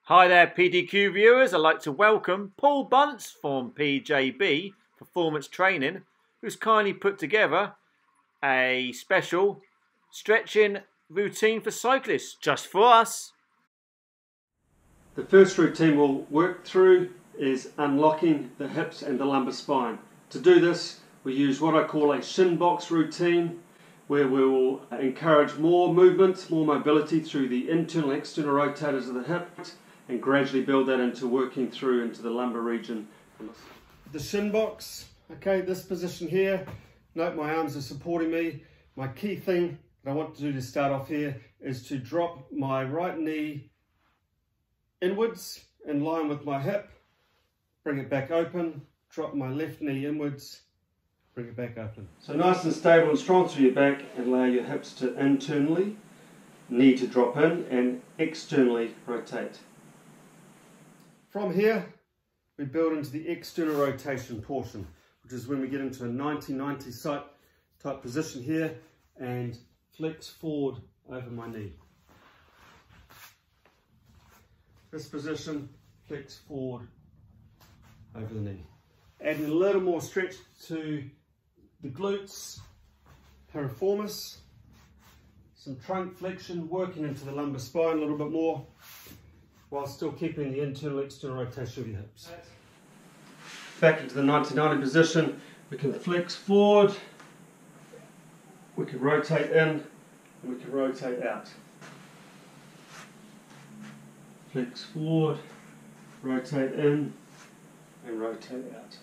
Hi there PDQ viewers, I'd like to welcome Paul Bunce from PJB Performance Training, who's kindly put together a special stretching routine for cyclists, just for us. The first routine we'll work through is unlocking the hips and the lumbar spine. To do this, we use what I call a shin box routine, where we will encourage more movement, more mobility through the internal and external rotators of the hip, and gradually build that into working through into the lumbar region. The shin box, okay, this position here, note my arms are supporting me. My key thing that I want to do to start off here is to drop my right knee inwards in line with my hip, bring it back open, drop my left knee inwards, bring it back open. So nice and stable and strong through your back, and allow your hips to internally, knee to drop in, and externally rotate. From here, we build into the external rotation portion, which is when we get into a 90-90 type position here and flex forward over my knee. This position, flex forward over the knee. Adding a little more stretch to the glutes, piriformis, some trunk flexion, working into the lumbar spine a little bit more, while still keeping the internal external rotation of your hips. Back into the 90-90 position, we can flex forward, we can rotate in, and we can rotate out. Flex forward, rotate in, and rotate out.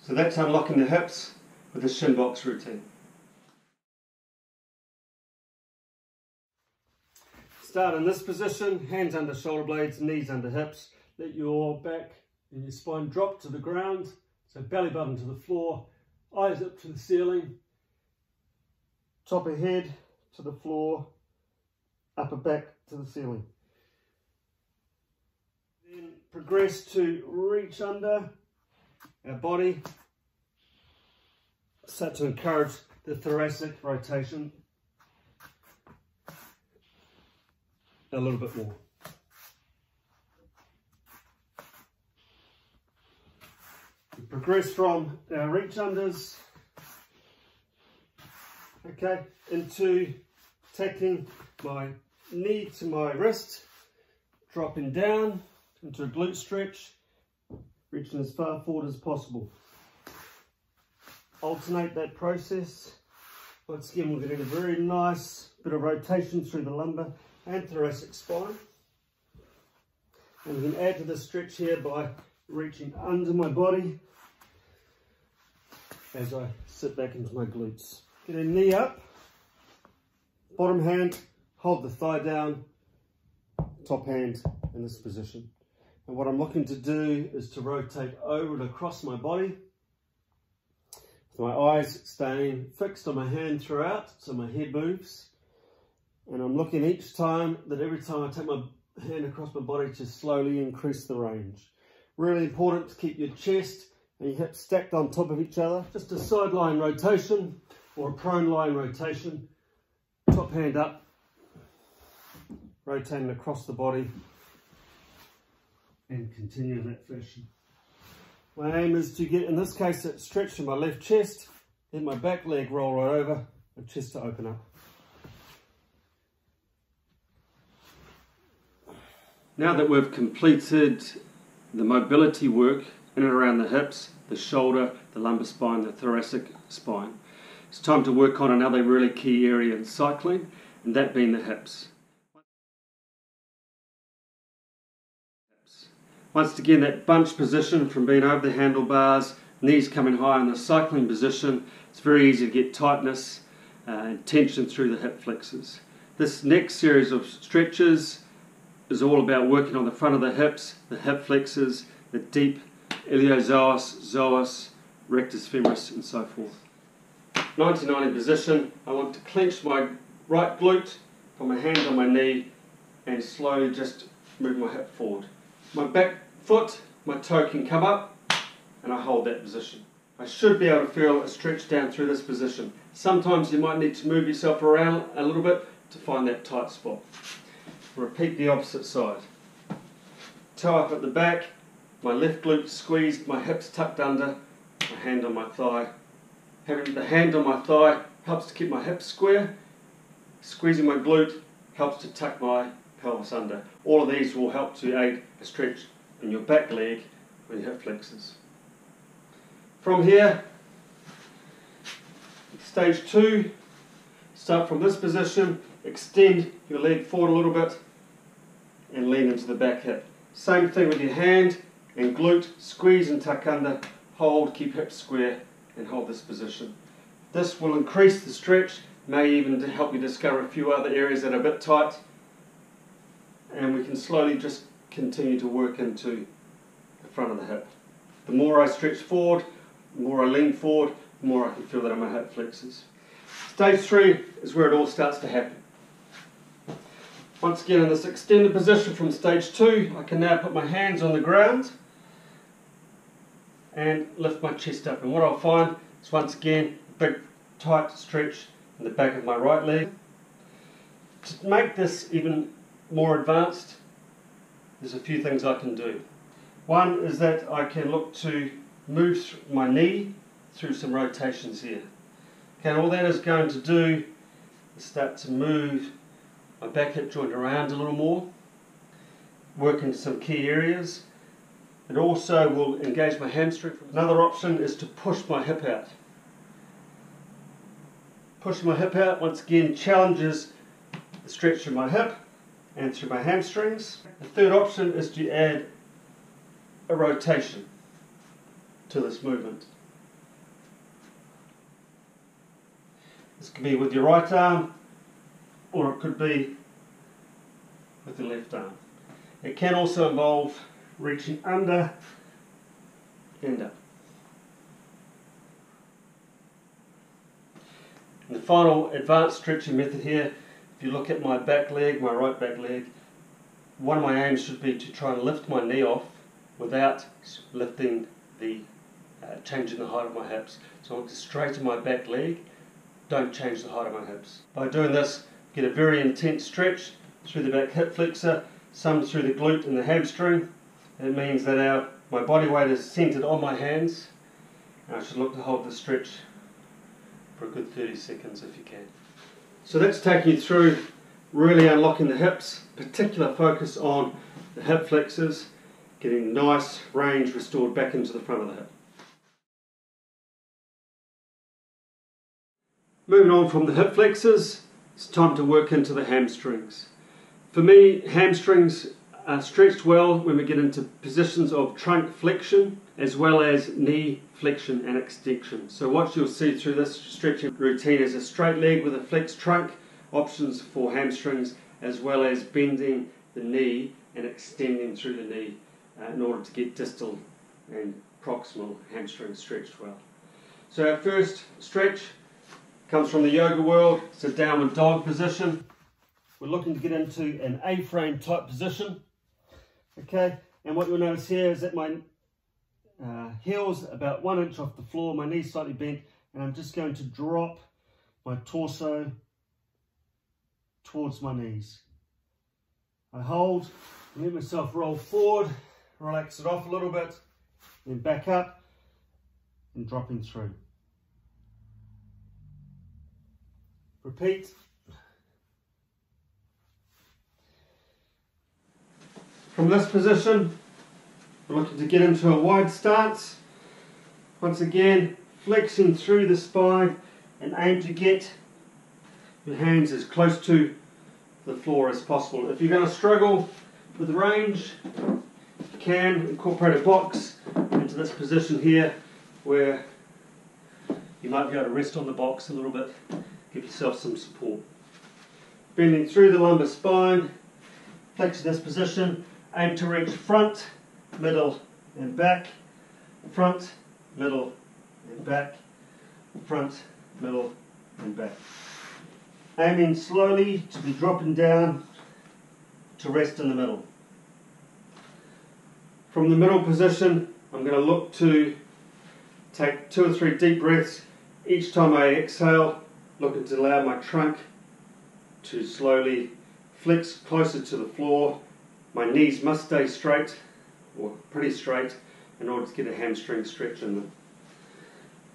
So that's unlocking the hips with the shin box routine. Start in this position, hands under shoulder blades, knees under hips. Let your back and your spine drop to the ground. So belly button to the floor, eyes up to the ceiling, top of head to the floor, upper back to the ceiling. Then progress to reach under our body, start to encourage the thoracic rotation a little bit more. We progress from our reach unders, okay, into taking my knee to my wrist, dropping down into a glute stretch, reaching as far forward as possible. Alternate that process. Once again, we're getting a very nice bit of rotation through the lumbar and thoracic spine. And we can add to the stretch here by reaching under my body as I sit back into my glutes. Get a knee up, bottom hand, hold the thigh down, top hand in this position. And what I'm looking to do is to rotate over and across my body, with my eyes staying fixed on my hand throughout, so my head moves. And I'm looking each time that every time I take my hand across my body to slowly increase the range. Really important to keep your chest and your hips stacked on top of each other. Just a sideline rotation or a prone line rotation. Top hand up, rotating across the body, and continue in that fashion. My aim is to get, in this case, that stretch in my left chest, then my back leg roll right over, my chest to open up. Now that we've completed the mobility work in and around the hips, the shoulder, the lumbar spine, the thoracic spine, it's time to work on another really key area in cycling, and that being the hips. Once again, that bunch position from being over the handlebars, knees coming high in the cycling position, it's very easy to get tightness and tension through the hip flexors. This next series of stretches is all about working on the front of the hips, the hip flexors, the deep iliopsoas, psoas, rectus femoris, and so forth. 90-90 position, I want to clench my right glute, put my hand on my knee and slowly just move my hip forward. My back foot, my toe can come up and I hold that position. I should be able to feel a stretch down through this position. Sometimes you might need to move yourself around a little bit to find that tight spot. Repeat the opposite side. Toe up at the back, my left glute squeezed, my hips tucked under, my hand on my thigh. Having the hand on my thigh helps to keep my hips square. Squeezing my glute helps to tuck my pelvis under. All of these will help to aid a stretch in your back leg or your hip flexors. From here, stage 2, start from this position, extend your leg forward a little bit and lean into the back hip. Same thing with your hand and glute, squeeze and tuck under, hold, keep hips square and hold this position. This will increase the stretch, may even help you discover a few other areas that are a bit tight, and we can slowly just continue to work into the front of the hip. The more I stretch forward, the more I lean forward, the more I can feel that in my hip flexors. Stage 3 is where it all starts to happen. Once again in this extended position from stage 2, I can now put my hands on the ground and lift my chest up. And what I'll find is once again a big tight stretch in the back of my right leg. To make this even more advanced, there's a few things I can do. One is that I can look to move my knee through some rotations here. Okay, and all that is going to do is start to move my back hip joint around a little more, work into some key areas. It also will engage my hamstring. Another option is to push my hip out. Pushing my hip out once again challenges the stretch through my hip and through my hamstrings. The third option is to add a rotation to this movement. This could be with your right arm or it could be with the left arm. It can also involve reaching under and up. And the final advanced stretching method here, if you look at my back leg, my right back leg, one of my aims should be to try and lift my knee off without lifting the changing the height of my hips. So I want to straighten my back leg, don't change the height of my hips. By doing this, get a very intense stretch through the back hip flexor, some through the glute and the hamstring. It means that my body weight is centered on my hands, and I should look to hold the stretch for a good 30 seconds if you can. So that's taking you through really unlocking the hips, particular focus on the hip flexors, getting nice range restored back into the front of the hip. Moving on from the hip flexors, it's time to work into the hamstrings. For me, hamstrings are stretched well when we get into positions of trunk flexion as well as knee flexion and extension. So what you'll see through this stretching routine is a straight leg with a flexed trunk, options for hamstrings, as well as bending the knee and extending through the knee in order to get distal and proximal hamstrings stretched well. So our first stretch comes from the yoga world. It's a downward dog position. We're looking to get into an A-frame type position. Okay, and what you'll notice here is that my heel's about 1 inch off the floor, my knee's slightly bent, and I'm just going to drop my torso towards my knees. I hold, let myself roll forward, relax it off a little bit, then back up and dropping through. Repeat. From this position, we're looking to get into a wide stance. Once again, flexing through the spine and aim to get your hands as close to the floor as possible. If you're going to struggle with range, you can incorporate a box into this position here where you might be able to rest on the box a little bit, give yourself some support. Bending through the lumbar spine, flex in this position, aim to reach front, middle and back, front, middle and back, front, middle and back. aiming slowly to be dropping down to rest in the middle. From the middle position, I'm going to look to take 2 or 3 deep breaths. Each time I exhale, looking to allow my trunk to slowly flex closer to the floor. My knees must stay straight, or pretty straight, in order to get a hamstring stretch in them.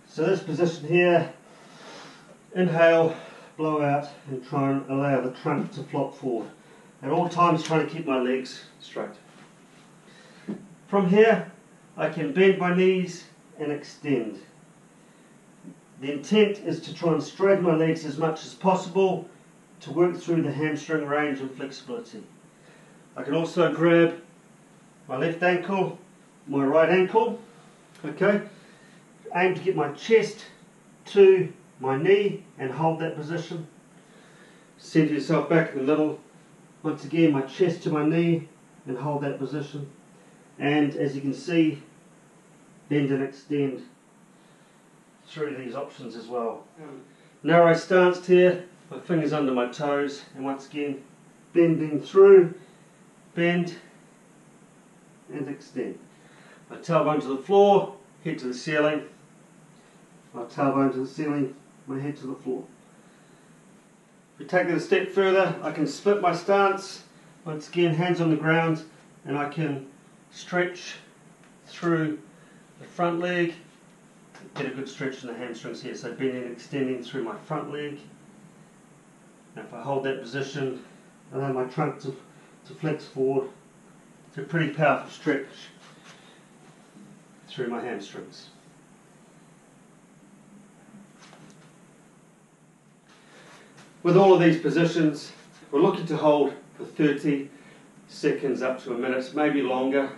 So this position here, inhale, blow out, and try and allow the trunk to flop forward. At all times trying to keep my legs straight. From here, I can bend my knees and extend. The intent is to try and straighten my legs as much as possible to work through the hamstring range and flexibility. I can also grab my left ankle, my right ankle, okay, aim to get my chest to my knee and hold that position. Center yourself back in the middle. Once again, my chest to my knee and hold that position. And as you can see, bend and extend through these options as well. Narrow stance here, my fingers under my toes, and once again, bending through, bend and extend. My tailbone to the floor, head to the ceiling. My tailbone to the ceiling, my head to the floor. If we take it a step further, I can split my stance. Once again, hands on the ground, and I can stretch through the front leg. Get a good stretch in the hamstrings here, so bending and extending through my front leg. Now if I hold that position, allow my trunk to flex forward. It's a pretty powerful stretch through my hamstrings. With all of these positions, we're looking to hold for 30 seconds up to a minute, maybe longer.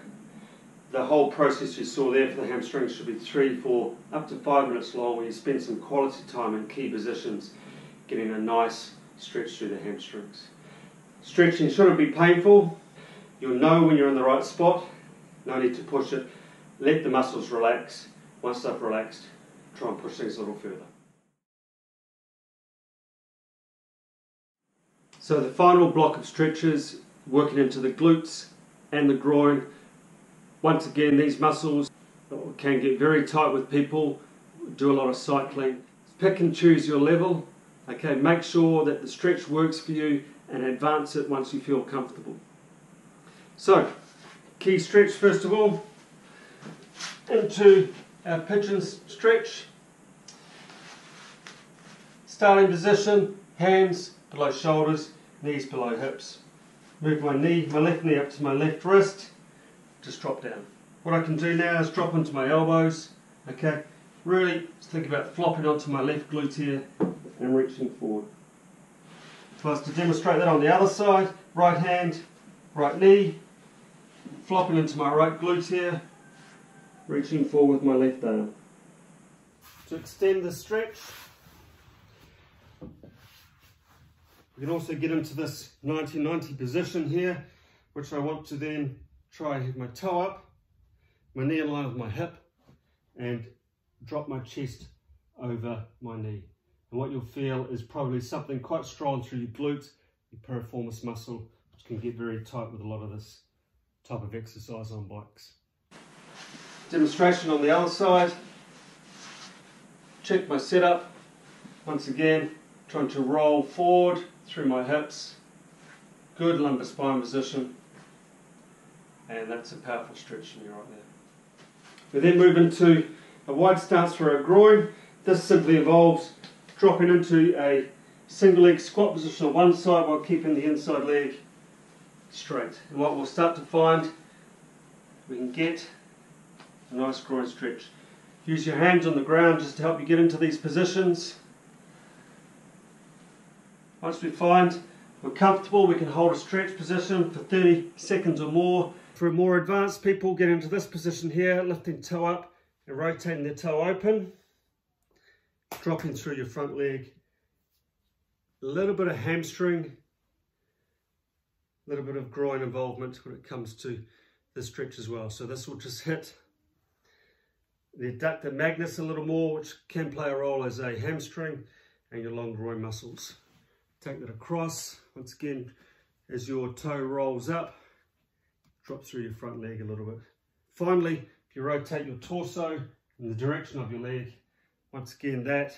The whole process you saw there for the hamstrings should be 3, 4, up to 5 minutes long, where you spend some quality time in key positions, getting a nice stretch through the hamstrings. Stretching shouldn't be painful. You'll know when you're in the right spot. No need to push it. Let the muscles relax. Once they've relaxed, try and push things a little further. So the final block of stretches, working into the glutes and the groin. Once again, these muscles can get very tight with people who do a lot of cycling. Pick and choose your level. Okay, make sure that the stretch works for you and advance it once you feel comfortable. So, key stretch first of all, into our pigeon stretch. Starting position, hands below shoulders, knees below hips. Move my left knee up to my left wrist, just drop down. What I can do now is drop onto my elbows, okay? Really think about flopping onto my left glute here and reaching forward. If I was to demonstrate that on the other side, right hand, right knee, flopping into my right glute here, reaching forward with my left arm. To extend the stretch, we can also get into this 90-90 position here, which I want to then try my toe up, my knee in line with my hip, and drop my chest over my knee. And what you'll feel is probably something quite strong through your glutes, your piriformis muscle, which can get very tight with a lot of this type of exercise on bikes. Demonstration on the other side. Check my setup. Once again, trying to roll forward through my hips. Good lumbar spine position. And that's a powerful stretch in you right there. We then move into a wide stance for our groin. This simply involves dropping into a single leg squat position on one side while keeping the inside leg straight. And what we'll start to find, we can get a nice groin stretch. Use your hands on the ground just to help you get into these positions. Once we find we're comfortable, we can hold a stretch position for 30 seconds or more. For more advanced people, get into this position here, lifting toe up and rotating the toe open, dropping through your front leg. A little bit of hamstring, a little bit of groin involvement when it comes to the stretch as well. So this will just hit the adductor magnus a little more, which can play a role as a hamstring, and your long groin muscles. Take that across. Once again, as your toe rolls up, drop through your front leg a little bit. Finally, if you rotate your torso in the direction of your leg, once again that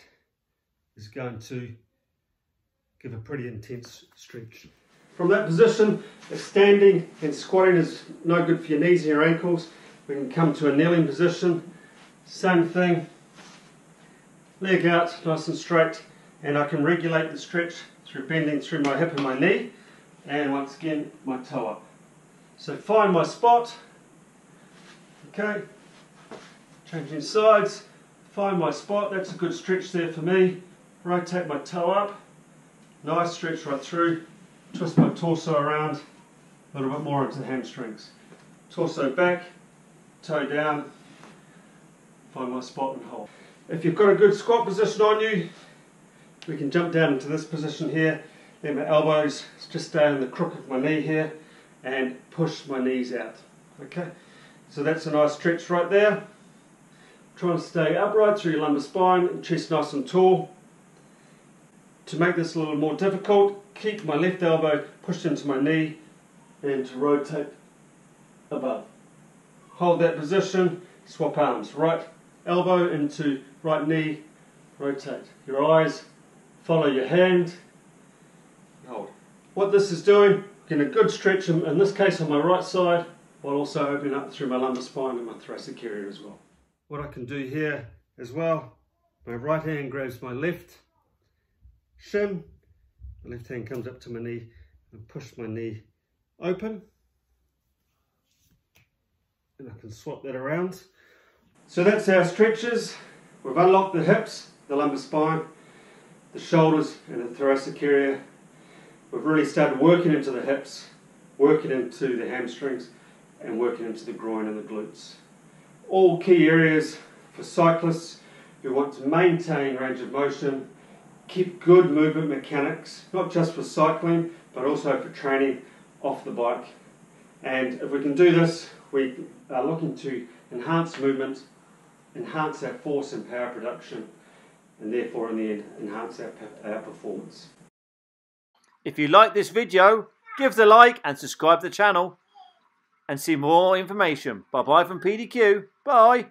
is going to give a pretty intense stretch. From that position, if standing and squatting is no good for your knees and your ankles, we can come to a kneeling position. Same thing, leg out nice and straight, and I can regulate the stretch through bending through my hip and my knee, and once again my toe up. So find my spot, okay, changing sides, find my spot, that's a good stretch there for me, rotate my toe up, nice stretch right through, twist my torso around, a little bit more into the hamstrings, torso back, toe down, find my spot and hold. If you've got a good squat position on you, we can jump down into this position here, let my elbows just stay in the crook of my knee here and push my knees out. Okay, so that's a nice stretch right there. Try and stay upright through your lumbar spine and chest nice and tall. To make this a little more difficult, keep my left elbow pushed into my knee and to rotate above. Hold that position, swap arms, right elbow into right knee, rotate. Your eyes follow your hand, hold. What this is doing, getting a good stretch in this case on my right side, while also opening up through my lumbar spine and my thoracic area as well. What I can do here as well, my right hand grabs my left shin, the left hand comes up to my knee and push my knee open, and I can swap that around. So that's our stretches. We've unlocked the hips, the lumbar spine, the shoulders and the thoracic area. We've really started working into the hips, working into the hamstrings and working into the groin and the glutes. All key areas for cyclists who want to maintain range of motion, keep good movement mechanics, not just for cycling but also for training off the bike. And if we can do this, we are looking to enhance movement, enhance our force and power production, and therefore in the end enhance our performance. If you like this video, give the like and subscribe to the channel and see more information. Bye bye from PDQ. Bye.